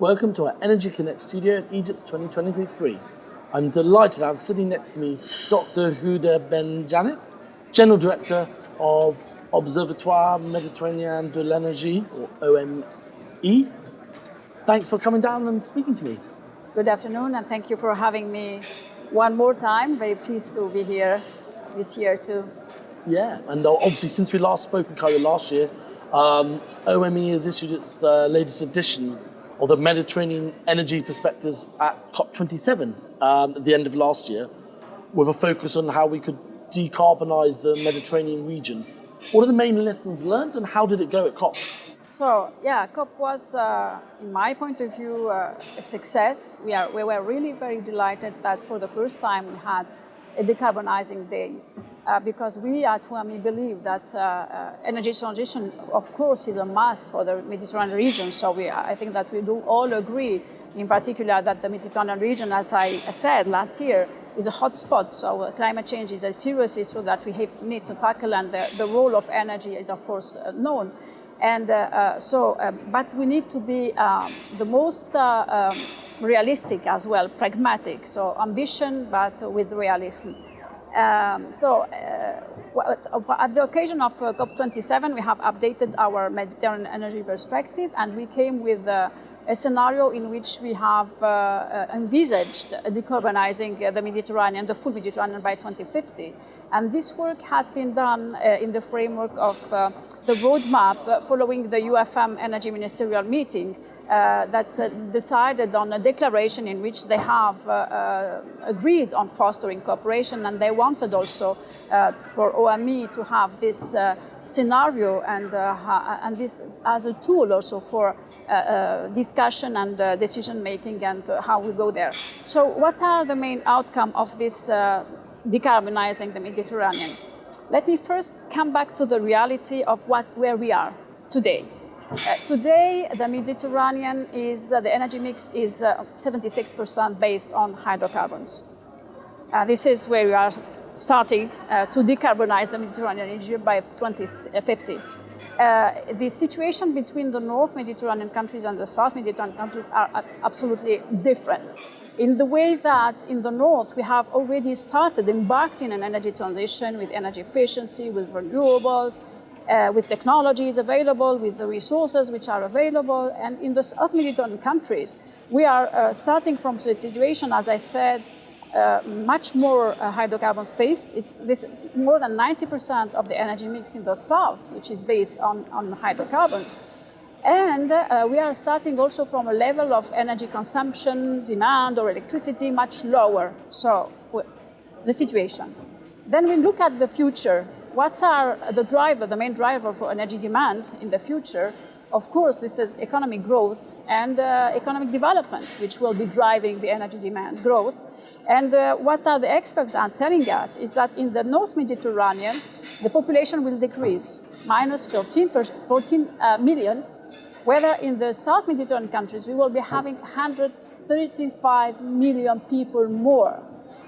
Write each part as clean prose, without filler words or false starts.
Welcome to our Energy Connect studio at Egypt's 2023. I'm delighted to have sitting next to me Dr. Houda Ben Jannet, General Director of Observatoire Méditerranéen de l'Énergie, or OME. Thanks for coming down and speaking to me. Good afternoon, and thank you for having me one more time. Very pleased to be here this year too. Yeah, and obviously since we last spoke in Cairo last year, OME has issued its latest edition of the Mediterranean Energy Perspectives at COP27 at the end of last year, with a focus on how we could decarbonise the Mediterranean region. What are the main lessons learned and how did it go at COP? So, COP was, in my point of view, a success. We were really very delighted that for the first time we had a decarbonizing day. Because we at OME believe that energy transition, of course, is a must for the Mediterranean region. So I think that we do all agree, in particular, that the Mediterranean region, as I said last year, is a hot spot. So climate change is a serious issue that we need to tackle, and the role of energy is, of course, known. And but we need to be the most realistic as well, pragmatic. So ambition, but with realism. At the occasion of COP27, we have updated our Mediterranean energy perspective, and we came with a scenario in which we have envisaged decarbonizing the Mediterranean, the full Mediterranean, by 2050. And this work has been done in the framework of the roadmap following the UFM Energy Ministerial meeting that decided on a declaration in which they have agreed on fostering cooperation, and they wanted also for OME to have this scenario and this as a tool also for discussion and decision making and how we go there. So what are the main outcome of this decarbonizing the Mediterranean? Let me first come back to the reality of where we are today. Today, the Mediterranean the energy mix is 76% based on hydrocarbons. This is where we are starting to decarbonize the Mediterranean region by 2050. The situation between the North Mediterranean countries and the South Mediterranean countries are absolutely different. In the way that in the North, we have already embarked in an energy transition with energy efficiency, with renewables, with technologies available, with the resources which are available. And in the South Mediterranean countries, we are starting from the situation, as I said, much more hydrocarbons-based. This is more than 90% of the energy mix in the South, which is based on hydrocarbons. And we are starting also from a level of energy consumption, demand, or electricity much lower. So the situation. Then we look at the future. What are the main driver for energy demand in the future? Of course, this is economic growth and economic development, which will be driving the energy demand growth. And what the experts are telling us is that in the North Mediterranean, the population will decrease, minus 14 million, whether in the South Mediterranean countries, we will be having 135 million people more,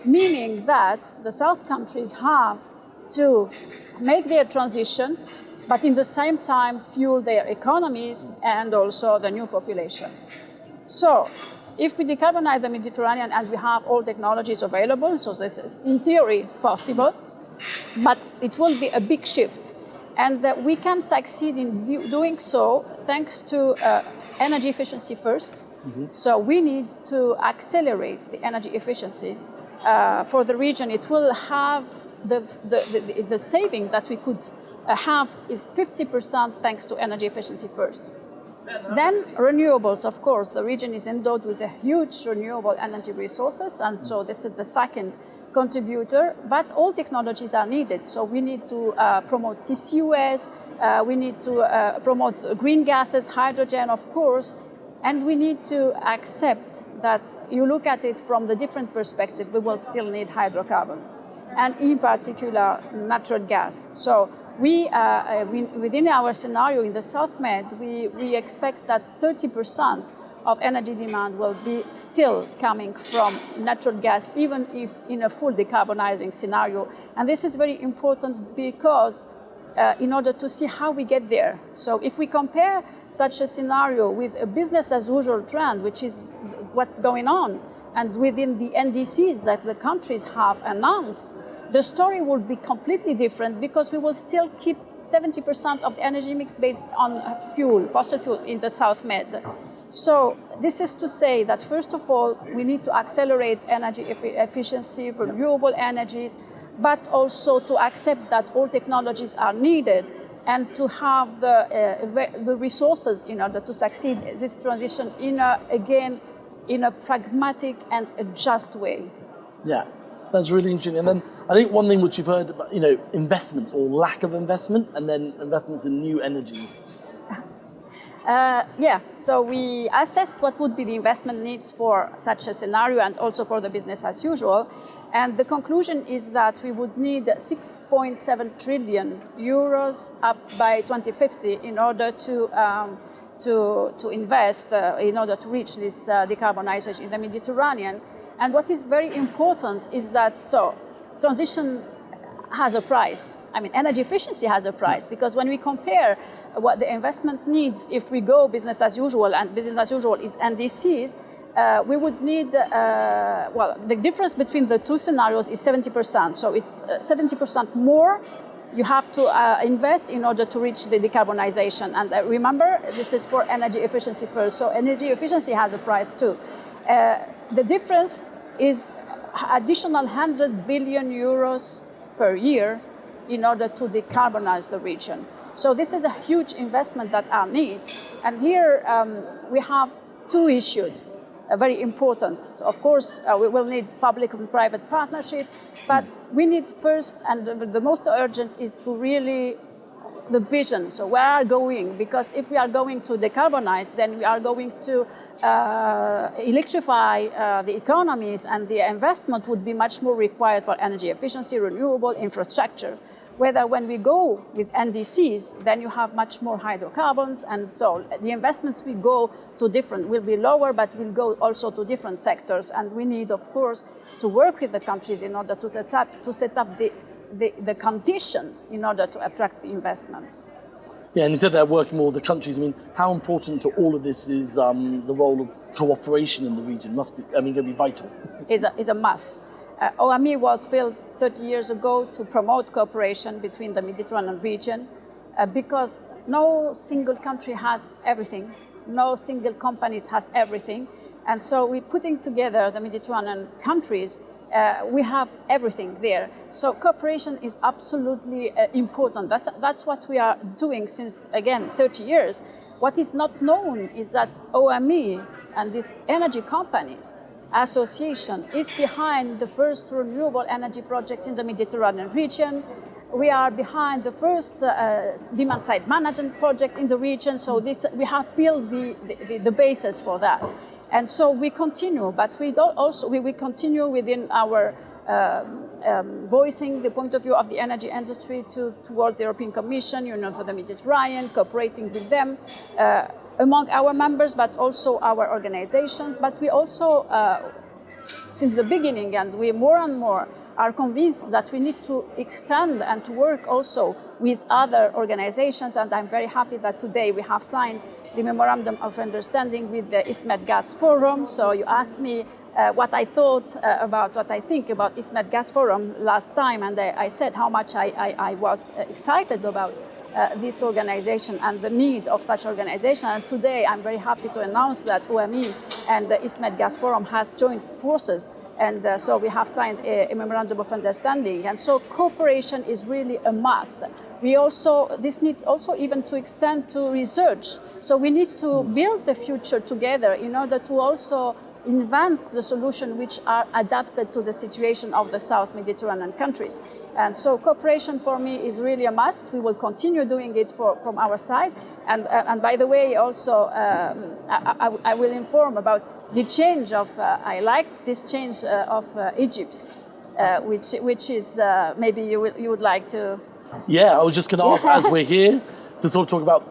meaning that the South countries have to make their transition, but in the same time fuel their economies and also the new population. So if we decarbonize the Mediterranean and we have all technologies available, so this is in theory possible, but it will be a big shift. And we can succeed in doing so thanks to energy efficiency first. Mm-hmm. So we need to accelerate the energy efficiency for the region. It will have the saving that we could have is 50% thanks to energy efficiency first. Then renewables, of course. The region is endowed with a huge renewable energy resources, and so this is the second contributor, but all technologies are needed. So we need to promote CCUS, we need to promote green gases, hydrogen, of course, and we need to accept that you look at it from the different perspective, we will still need hydrocarbons, and in particular, natural gas. So we within our scenario in the South Med, we expect that 30% of energy demand will be still coming from natural gas, even if in a full decarbonizing scenario. And this is very important because in order to see how we get there. So if we compare such a scenario with a business as usual trend, which is what's going on, and within the NDCs that the countries have announced, the story will be completely different because we will still keep 70% of the energy mix based on fuel, fossil fuel in the South Med. So this is to say that first of all, we need to accelerate energy efficiency, renewable energies, but also to accept that all technologies are needed and to have the resources in order to succeed this transition in a pragmatic and a just way. Yeah, that's really interesting. And then I think one thing which you've heard about, investments or lack of investment, and then investments in new energies. So we assessed what would be the investment needs for such a scenario and also for the business as usual. And the conclusion is that we would need 6.7 trillion euros up by 2050 in order to invest, in order to reach this decarbonization in the Mediterranean. And what is very important is that, transition has a price. I mean, energy efficiency has a price, because when we compare what the investment needs if we go business as usual, and business as usual is NDCs, we would need, the difference between the two scenarios is 70%. So 70% more you have to invest in order to reach the decarbonization. And remember, this is for energy efficiency first. So energy efficiency has a price too. The difference is additional 100 billion euros per year in order to decarbonize the region. So this is a huge investment that are needs. And here we have two issues, very important. So of course, we will need public and private partnership, but we need first, and the most urgent is to really the vision. So where are we going? Because if we are going to decarbonize, then we are going to electrify the economies, and the investment would be much more required for energy efficiency, renewable infrastructure. Whether when we go with NDCs, then you have much more hydrocarbons, and so the investments will be lower, but will go also to different sectors. And we need, of course, to work with the countries in order to set up the conditions in order to attract the investments. Yeah, and you said they're working more with the countries. I mean, how important to all of this is the role of cooperation in the region? Must be, going to be vital. Is a must. OME was built 30 years ago to promote cooperation between the Mediterranean region, because no single country has everything, no single companies has everything, and so we're putting together the Mediterranean countries. We have everything there. So cooperation is absolutely important. That's what we are doing since, again, 30 years. What is not known is that OME and these energy companies association is behind the first renewable energy projects in the Mediterranean region. We are behind the first demand-side management project in the region. So we have built the basis for that. And so we continue, but we continue within our voicing the point of view of the energy industry toward the European Commission, Union for the Mediterranean, cooperating with them among our members, but also our organizations. But we also, since the beginning, and we more and more are convinced that we need to extend and to work also with other organizations. And I'm very happy that today we have signed the Memorandum of Understanding with the East Med Gas Forum. So you asked me what I think about East Med Gas Forum last time, and I said how much I was excited about this organization and the need of such organization. And today I'm very happy to announce that OME and the East Med Gas Forum has joined forces. And so we have signed a Memorandum of Understanding. And so cooperation is really a must. This needs also even to extend to research. So we need to build the future together in order to also invent the solutions which are adapted to the situation of the South Mediterranean countries. And so cooperation for me is really a must. We will continue doing it from our side. And by the way, also, I will inform about the change of, I liked this change of Egypt, which is, maybe you would like to. Yeah, I was just going to ask, as we're here, to sort of talk about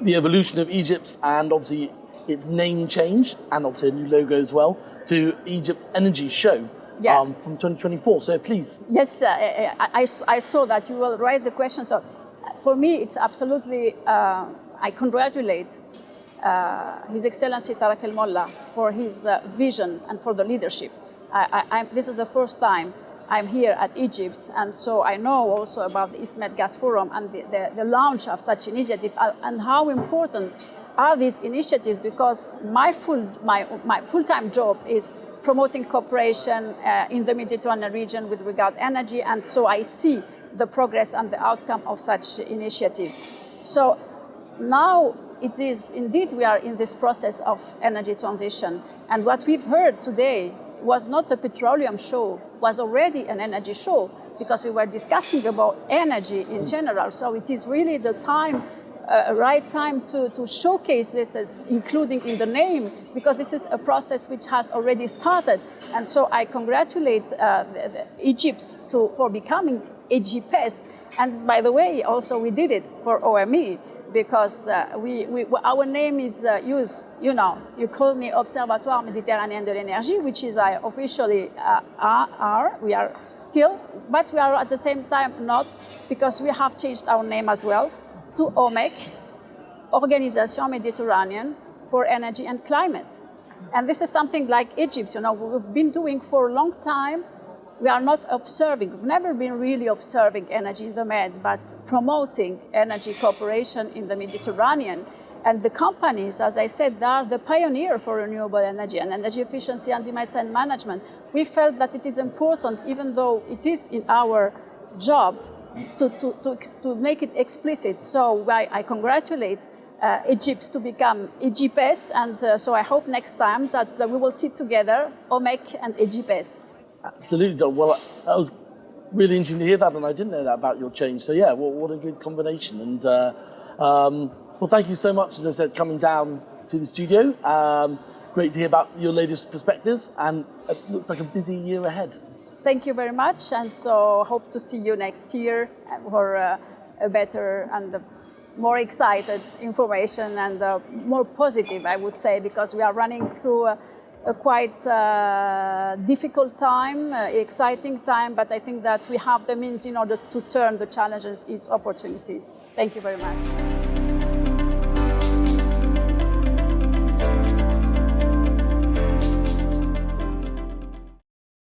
the evolution of Egypt and obviously its name change, and obviously a new logo as well, to Egypt Energy Show from 2024. So please. Yes, I saw that you will write the question. So for me, it's absolutely I congratulate His Excellency Tareq El Molla for his vision and for the leadership. This is the first time I'm here at Egypt, and so I know also about the East Med Gas Forum and the launch of such initiative and how important are these initiatives, because my full-time job is promoting cooperation in the Mediterranean region with regard to energy, and so I see the progress and the outcome of such initiatives. So now it is indeed we are in this process of energy transition, and what we've heard today was not a petroleum show, was already an energy show, because we were discussing about energy in general. So it is really the time, right time to showcase this, as including in the name, because this is a process which has already started. And so I congratulate Egypt for becoming Egypts. And by the way, also we did it for OME, because our name is used, you call me Observatoire Méditerranéen de l'Énergie, which is I officially are. We are still, but we are at the same time not, because we have changed our name as well to OMEC, Organisation Méditerranéenne for Energy and Climate. And this is something like Egypt, we've been doing for a long time. We are not observing, we've never been really observing energy in the Med, but promoting energy cooperation in the Mediterranean. And the companies, as I said, they are the pioneer for renewable energy and energy efficiency and demand side management. We felt that it is important, even though it is in our job, to make it explicit. So I congratulate Egypt to become Egypts, and so I hope next time that we will sit together, OMEC and Egypts. Absolutely, Don. Well, that was really interesting to hear that, and I didn't know that about your change. So yeah, what a good combination. And well, thank you so much, as I said, coming down to the studio. Great to hear about your latest perspectives, and it looks like a busy year ahead. Thank you very much, and so hope to see you next year for a better and more excited information and more positive, I would say, because we are running through a quite difficult time, exciting time, but I think that we have the means in order to turn the challenges into opportunities. Thank you very much.